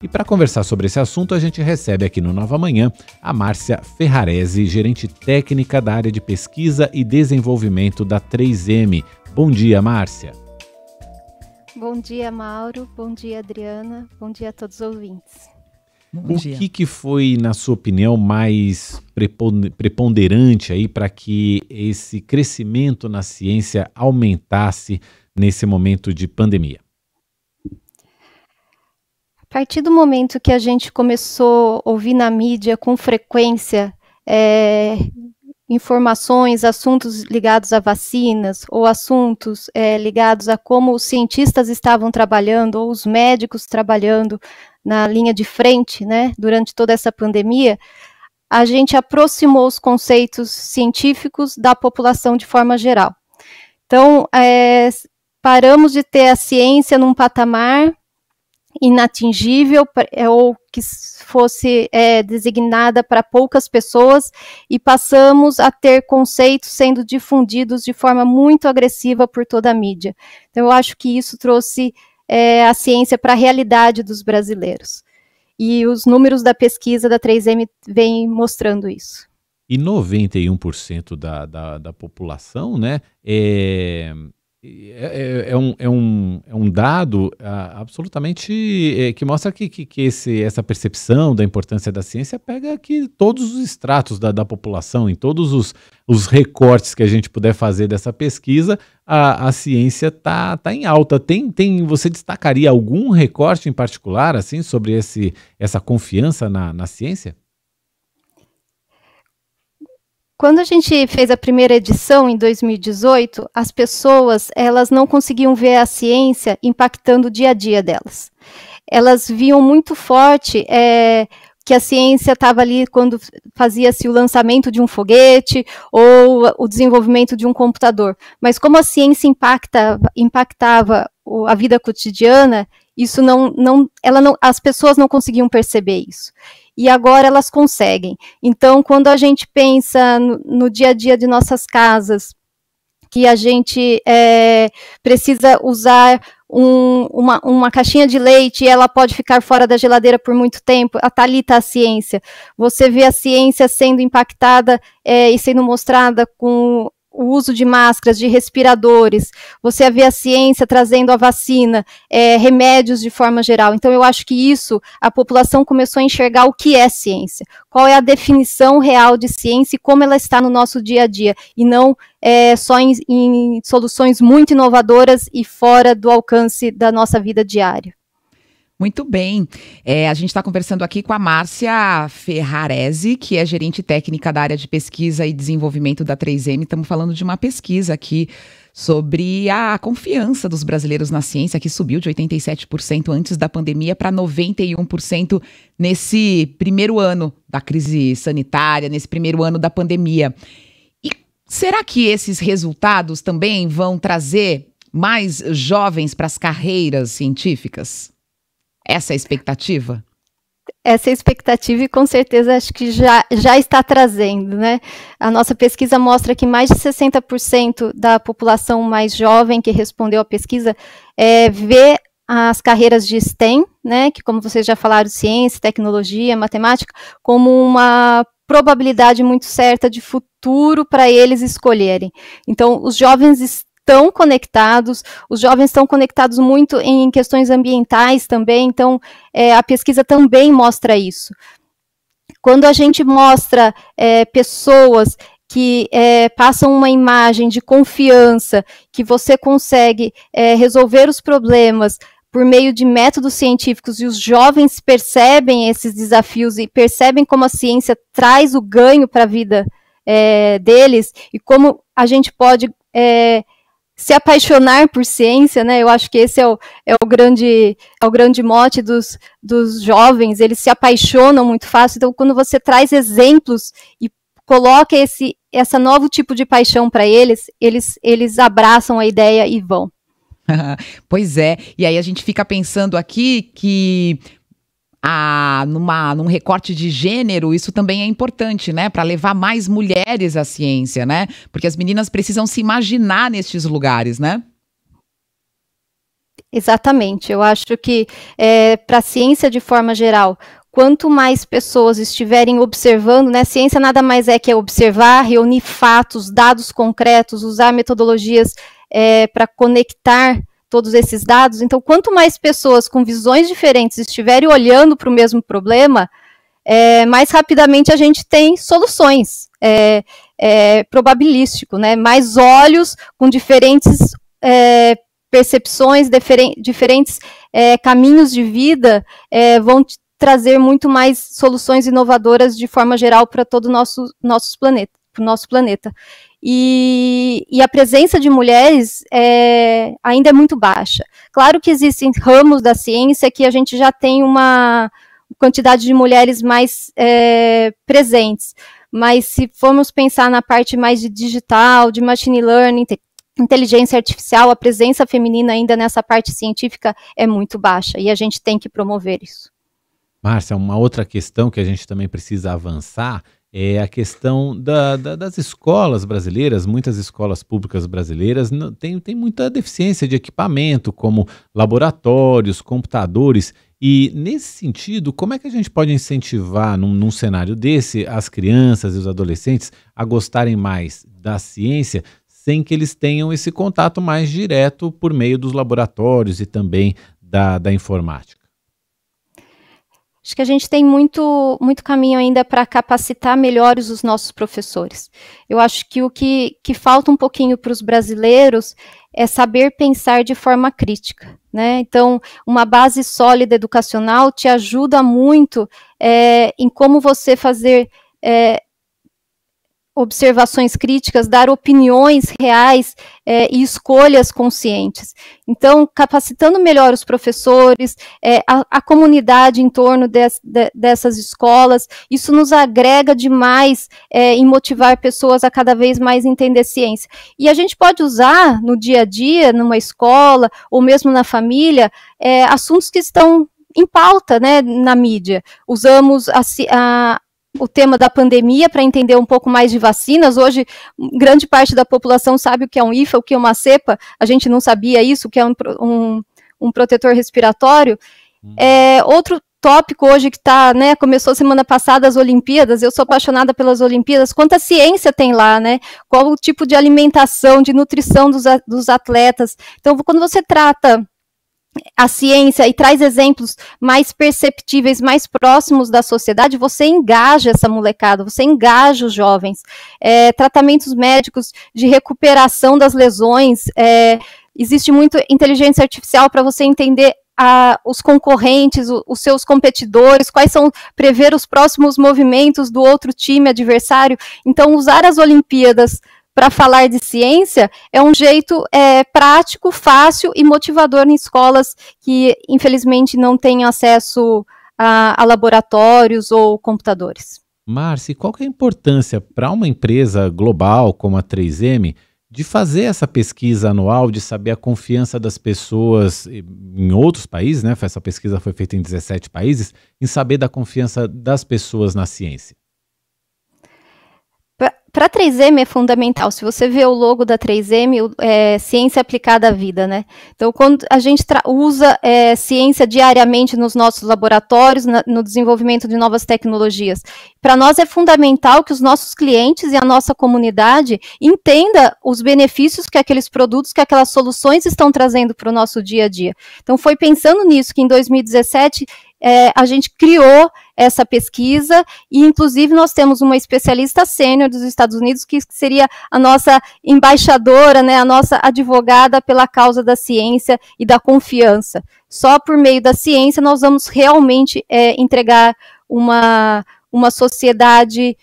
E para conversar sobre esse assunto, a gente recebe aqui no Nova Manhã a Márcia Ferrarese, gerente técnica da área de pesquisa e desenvolvimento da 3M. Bom dia, Márcia. Bom dia, Mauro. Bom dia, Adriana. Bom dia a todos os ouvintes. O que foi, na sua opinião, mais preponderante aí para que esse crescimento na ciência aumentasse nesse momento de pandemia? A partir do momento que a gente começou a ouvir na mídia com frequência informações, assuntos ligados a vacinas ou assuntos ligados a como os cientistas estavam trabalhando ou os médicos trabalhando na linha de frente, né, durante toda essa pandemia, a gente aproximou os conceitos científicos da população de forma geral. Então, paramos de ter a ciência num patamar inatingível ou que fosse designada para poucas pessoas e passamos a ter conceitos sendo difundidos de forma muito agressiva por toda a mídia. Então, eu acho que isso trouxe a ciência para a realidade dos brasileiros. E os números da pesquisa da 3M vêm mostrando isso. E 91% da população, né, é um dado absolutamente que mostra que essa percepção da importância da ciência pega aqui todos os estratos da população, em todos os recortes que a gente puder fazer dessa pesquisa, a ciência tá em alta. Você destacaria algum recorte em particular assim, sobre essa confiança na ciência? Quando a gente fez a primeira edição, em 2018, as pessoas elas não conseguiam ver a ciência impactando o dia a dia delas. Elas viam muito forte que a ciência estava ali quando fazia-se o lançamento de um foguete ou o desenvolvimento de um computador. Mas como a ciência impactava a vida cotidiana, isso as pessoas não conseguiam perceber isso. E agora elas conseguem. Então, quando a gente pensa no dia a dia de nossas casas, que a gente precisa usar uma caixinha de leite e ela pode ficar fora da geladeira por muito tempo, ali está a ciência. Você vê a ciência sendo impactada e sendo mostrada com o uso de máscaras, de respiradores, você vê a ciência trazendo a vacina, remédios de forma geral. Então, eu acho que a população começou a enxergar o que é ciência, qual é a definição real de ciência e como ela está no nosso dia a dia, e não só em soluções muito inovadoras e fora do alcance da nossa vida diária. Muito bem. A gente está conversando aqui com a Márcia Ferrarese, que é gerente técnica da área de pesquisa e desenvolvimento da 3M. Estamos falando de uma pesquisa aqui sobre a confiança dos brasileiros na ciência, que subiu de 87% antes da pandemia para 91% nesse primeiro ano da crise sanitária, nesse primeiro ano da pandemia. E será que esses resultados também vão trazer mais jovens para as carreiras científicas? Essa é a expectativa? Essa é a expectativa e com certeza acho que já está trazendo, né? A nossa pesquisa mostra que mais de 60% da população mais jovem que respondeu à pesquisa vê as carreiras de STEM, né? Que, como vocês já falaram, ciência, tecnologia, matemática, como uma probabilidade muito certa de futuro para eles escolherem. Então, os jovens estão conectados, os jovens estão conectados muito em questões ambientais também, então a pesquisa também mostra isso. Quando a gente mostra pessoas que passam uma imagem de confiança, que você consegue resolver os problemas por meio de métodos científicos, e os jovens percebem esses desafios e percebem como a ciência traz o ganho para a vida deles, e como a gente pode se apaixonar por ciência, né? Eu acho que esse é o grande mote dos jovens, eles se apaixonam muito fácil. Então, quando você traz exemplos e coloca essa novo tipo de paixão para eles abraçam a ideia e vão. Pois é, e aí a gente fica pensando aqui que num recorte de gênero, isso também é importante, né? Para levar mais mulheres à ciência, né? Porque as meninas precisam se imaginar nestes lugares, né? Exatamente. Eu acho que para a ciência de forma geral, quanto mais pessoas estiverem observando, né, ciência nada mais é que observar, reunir fatos, dados concretos, usar metodologias para conectar todos esses dados. Então, quanto mais pessoas com visões diferentes estiverem olhando para o mesmo problema, mais rapidamente a gente tem soluções. Probabilístico, né? Mais olhos com diferentes percepções, diferentes caminhos de vida vão trazer muito mais soluções inovadoras de forma geral para todo o nosso planeta. E a presença de mulheres ainda é muito baixa. Claro que existem ramos da ciência que a gente já tem uma quantidade de mulheres mais presentes, mas se formos pensar na parte mais de digital, de machine learning, inteligência artificial, a presença feminina ainda nessa parte científica é muito baixa, e a gente tem que promover isso. Márcia, uma outra questão que a gente também precisa avançar é a questão das escolas brasileiras. Muitas escolas públicas brasileiras têm muita deficiência de equipamento, como laboratórios, computadores. E, nesse sentido, como é que a gente pode incentivar, num cenário desse, as crianças e os adolescentes a gostarem mais da ciência, sem que eles tenham esse contato mais direto por meio dos laboratórios e também da informática? Acho que a gente tem muito caminho ainda para capacitar melhores os nossos professores. Eu acho que o que falta um pouquinho para os brasileiros é saber pensar de forma crítica, né? Então, uma base sólida educacional te ajuda muito em como você fazer observações críticas, dar opiniões reais e escolhas conscientes. Então, capacitando melhor os professores, a comunidade em torno dessas escolas, isso nos agrega demais em motivar pessoas a cada vez mais entender ciência. E a gente pode usar no dia a dia, numa escola, ou mesmo na família, assuntos que estão em pauta, né, na mídia. Usamos o tema da pandemia para entender um pouco mais de vacinas. Hoje, grande parte da população sabe o que é um IFA, o que é uma cepa. A gente não sabia isso, o que é um protetor respiratório. Outro tópico hoje que né, começou semana passada as Olimpíadas. Eu sou apaixonada pelas Olimpíadas. Quanta ciência tem lá, né? Qual o tipo de alimentação, de nutrição dos atletas. Então, quando você trata a ciência e traz exemplos mais perceptíveis, mais próximos da sociedade, você engaja essa molecada, você engaja os jovens. Tratamentos médicos de recuperação das lesões, existe muito inteligência artificial para você entender os concorrentes, os seus competidores, prever os próximos movimentos do outro time adversário. Então, usar as Olimpíadas para falar de ciência é um jeito prático, fácil e motivador em escolas que, infelizmente, não têm acesso a laboratórios ou computadores. Márcia, qual que é a importância para uma empresa global como a 3M de fazer essa pesquisa anual, de saber a confiança das pessoas em outros países, né? Essa pesquisa foi feita em 17 países, em saber da confiança das pessoas na ciência? Para a 3M é fundamental. Se você vê o logo da 3M, ciência aplicada à vida, né? Então, quando a gente usa ciência diariamente nos nossos laboratórios, no desenvolvimento de novas tecnologias, para nós é fundamental que os nossos clientes e a nossa comunidade entenda os benefícios que aqueles produtos, que aquelas soluções estão trazendo para o nosso dia a dia. Então, foi pensando nisso que em 2017 a gente criou essa pesquisa e, inclusive, nós temos uma especialista sênior dos Estados Unidos que seria a nossa embaixadora, né, a nossa advogada pela causa da ciência e da confiança. Só por meio da ciência nós vamos realmente entregar uma sociedade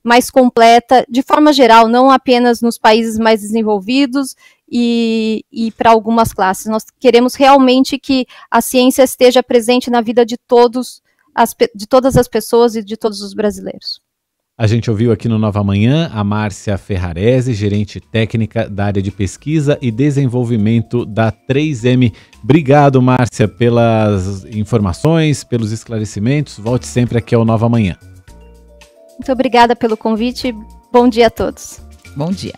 mais completa, de forma geral, não apenas nos países mais desenvolvidos e para algumas classes. Nós queremos realmente que a ciência esteja presente na vida de todas as pessoas e de todos os brasileiros. A gente ouviu aqui no Nova Manhã a Márcia Ferraresi, gerente técnica da área de pesquisa e desenvolvimento da 3M. Obrigado, Márcia, pelas informações, pelos esclarecimentos. Volte sempre aqui ao Nova Manhã. Muito obrigada pelo convite. Bom dia a todos. Bom dia.